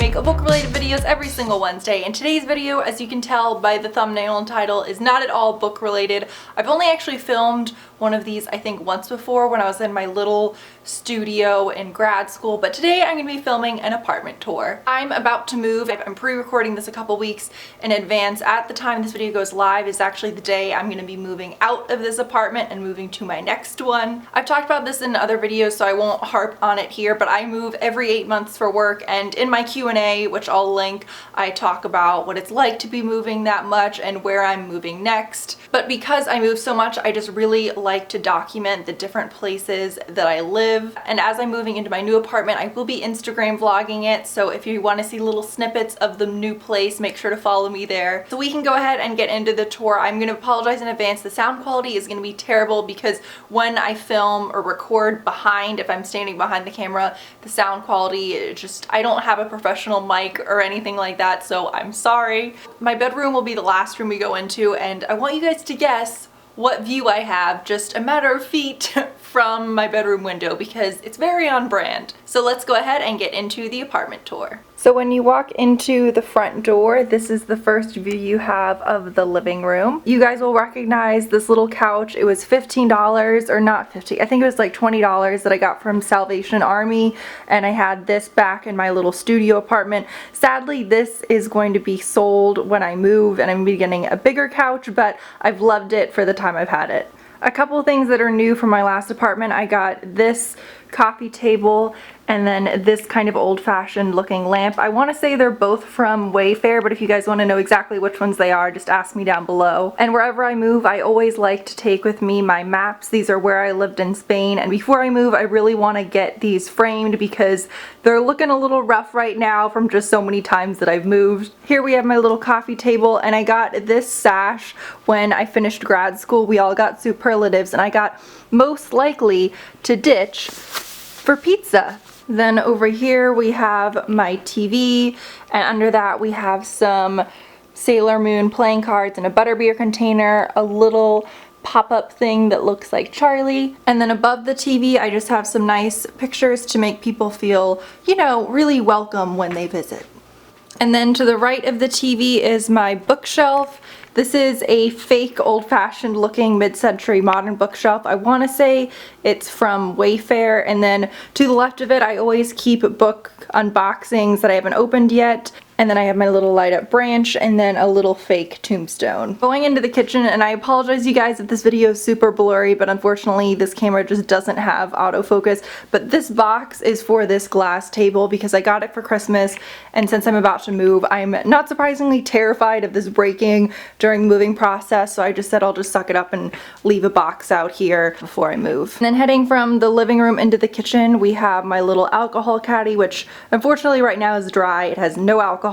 make book-related videos every single Wednesday, and today's video, as you can tell by the thumbnail and title, is not at all book-related. I've only actually filmed one of these, I think, once before when I was in my little studio in grad school, but today I'm going to be filming an apartment tour. I'm about to move. I'm pre-recording this a couple weeks in advance. At the time this video goes live is actually the day I'm going to be moving out of this apartment and moving to my next one. I've talked about this in other videos, so I won't harp on it here, but I move every 8 months for work, and in my Q&A, which I'll link, I talk about what it's like to be moving that much and where I'm moving next. But because I move so much, I just really like to document the different places that I live. And as I'm moving into my new apartment, I will be Instagram vlogging it, so if you want to see little snippets of the new place, make sure to follow me there. So we can go ahead and get into the tour. I'm going to apologize in advance. The sound quality is going to be terrible because when I film or record behind, if I'm standing behind the camera, the sound quality, I don't have a professional mic or anything like that, so I'm sorry. My bedroom will be the last room we go into, and I want you guys to guess what view I have just a matter of feet from my bedroom window because it's very on brand. So let's go ahead and get into the apartment tour. So when you walk into the front door, this is the first view you have of the living room. You guys will recognize this little couch. It was $15, or not 50, I think it was like $20 that I got from Salvation Army, and I had this back in my little studio apartment. Sadly, this is going to be sold when I move, and I'm going to be getting a bigger couch, but I've loved it for the time I've had it. A couple of things that are new from my last apartment, I got this coffee table and then this kind of old-fashioned looking lamp. I want to say they're both from Wayfair, but if you guys want to know exactly which ones they are, just ask me down below. And wherever I move, I always like to take with me my maps. These are where I lived in Spain, and before I move, I really want to get these framed because they're looking a little rough right now from just so many times that I've moved. Here we have my little coffee table, and I got this sash when I finished grad school. We all got superlatives, and I got most likely to ditch for pizza. Then over here we have my TV, and under that we have some Sailor Moon playing cards and a butterbeer container, a little pop-up thing that looks like Charlie, and then above the TV I just have some nice pictures to make people feel, you know, really welcome when they visit. And then to the right of the TV is my bookshelf. This is a fake old-fashioned looking mid-century modern bookshelf. I want to say it's from Wayfair, and then to the left of it I always keep book unboxings that I haven't opened yet. And then I have my little light up branch and then a little fake tombstone. Going into the kitchen, and I apologize you guys if this video is super blurry, but unfortunately this camera just doesn't have autofocus. But this box is for this glass table because I got it for Christmas, and since I'm about to move, I'm not surprisingly terrified of this breaking during the moving process, so I just said I'll just suck it up and leave a box out here before I move. And then heading from the living room into the kitchen, we have my little alcohol caddy, which unfortunately right now is dry. It has no alcohol.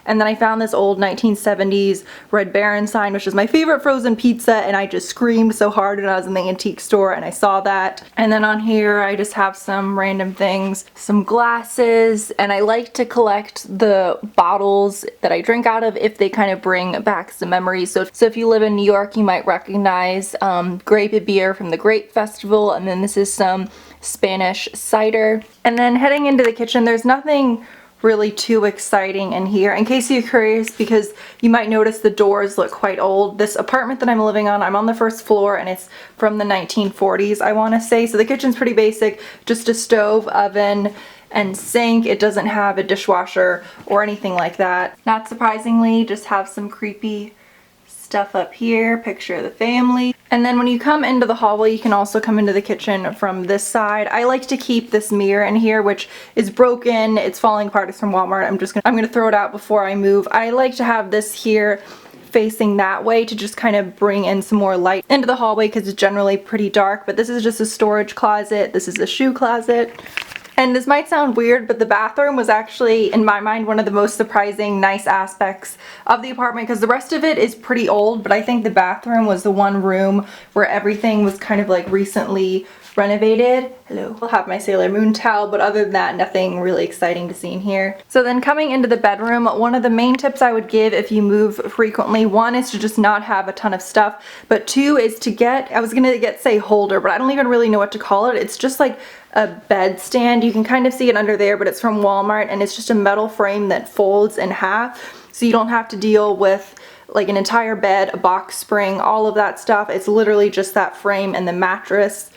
And then I found this old 1970s Red Baron sign, which is my favorite frozen pizza, and I just screamed so hard when I was in the antique store and I saw that. And then on here I just have some random things, some glasses, and I like to collect the bottles that I drink out of if they kind of bring back some memories. So if you live in New York, you might recognize grape beer from the Grape Festival, and then this is some Spanish cider. And then heading into the kitchen, there's nothing really too exciting in here. In case you're curious, because you might notice the doors look quite old. This apartment that I'm living on, I'm on the first floor, and it's from the 1940s, I want to say. So the kitchen's pretty basic, just a stove, oven, and sink. It doesn't have a dishwasher or anything like that. Not surprisingly, just have some creepy stuff up here, picture of the family. And then when you come into the hallway, you can also come into the kitchen from this side. I like to keep this mirror in here, which is broken, it's falling apart, it's from Walmart. I'm gonna throw it out before I move. I like to have this here facing that way to just kind of bring in some more light into the hallway because it's generally pretty dark. But this is just a storage closet. This is a shoe closet. And this might sound weird, but the bathroom was actually, in my mind, one of the most surprising, nice aspects of the apartment, because the rest of it is pretty old, but I think the bathroom was the one room where everything was kind of like recently renovated. Hello. I'll have my Sailor Moon towel, but other than that, nothing really exciting to see in here. So then coming into the bedroom, one of the main tips I would give if you move frequently, one is to just not have a ton of stuff, but two is to get, I was gonna say holder, but I don't even really know what to call it. It's just like a bed stand. you can kind of see it under there, but it's from Walmart, and it's just a metal frame that folds in half, so you don't have to deal with like an entire bed, a box spring, all of that stuff. It's literally just that frame and the mattress.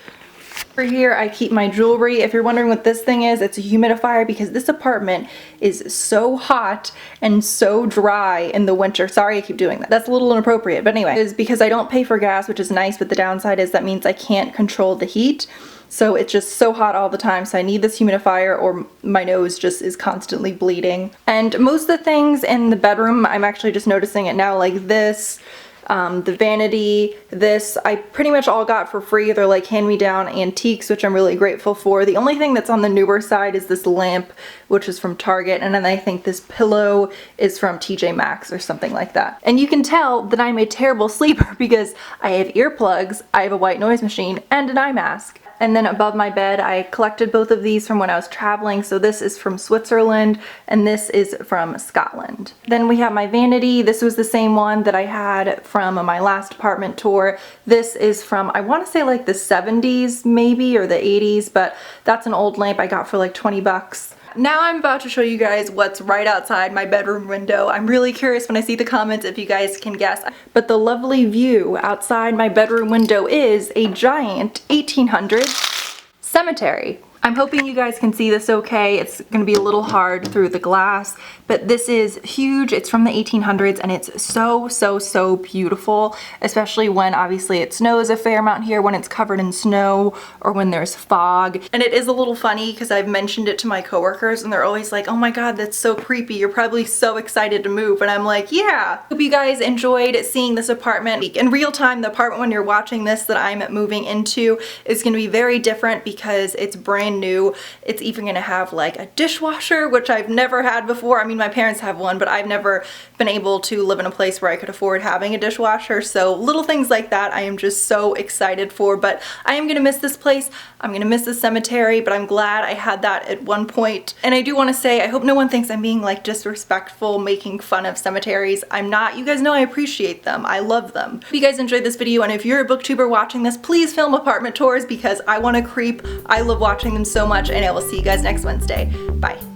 For here I keep my jewelry. If you're wondering what this thing is, it's a humidifier because this apartment is so hot and so dry in the winter. Sorry I keep doing that. That's a little inappropriate, but anyway, is because I don't pay for gas, which is nice, but the downside is that means I can't control the heat. So it's just so hot all the time, so I need this humidifier or my nose just is constantly bleeding. And most of the things in the bedroom, I'm actually just noticing it now, like this, the vanity, this, I pretty much all got for free. They're like hand-me-down antiques, which I'm really grateful for. The only thing that's on the newer side is this lamp, which is from Target, and then I think this pillow is from TJ Maxx or something like that. And you can tell that I'm a terrible sleeper because I have earplugs, I have a white noise machine, and an eye mask. And then above my bed, I collected both of these from when I was traveling. So this is from Switzerland and this is from Scotland. Then we have my vanity. This was the same one that I had from my last apartment tour. This is from, I want to say like the 70s maybe, or the 80s, but that's an old lamp I got for like 20 bucks. Now I'm about to show you guys what's right outside my bedroom window. I'm really curious when I see the comments if you guys can guess. But the lovely view outside my bedroom window is a giant 1800s cemetery. I'm hoping you guys can see this okay. It's gonna be a little hard through the glass, but this is huge. It's from the 1800s and it's so beautiful, especially when obviously it snows a fair amount here, when it's covered in snow or when there's fog. And it is a little funny because I've mentioned it to my coworkers and they're always like, oh my god, that's so creepy. You're probably so excited to move. And I'm like, yeah. Hope you guys enjoyed seeing this apartment. In real time, the apartment when you're watching this that I'm moving into is gonna be very different because it's brand new. It's even gonna have like a dishwasher, which I've never had before. I mean, my parents have one, but I've never been able to live in a place where I could afford having a dishwasher. So little things like that I am just so excited for, but I am gonna miss this place. I'm gonna miss the cemetery, but I'm glad I had that at one point. And I do wanna say, I hope no one thinks I'm being like disrespectful, making fun of cemeteries. I'm not. You guys know I appreciate them. I love them. If you guys enjoyed this video, and if you're a booktuber watching this, please film apartment tours because I wanna creep. I love watching them so much, and I will see you guys next Wednesday. Bye.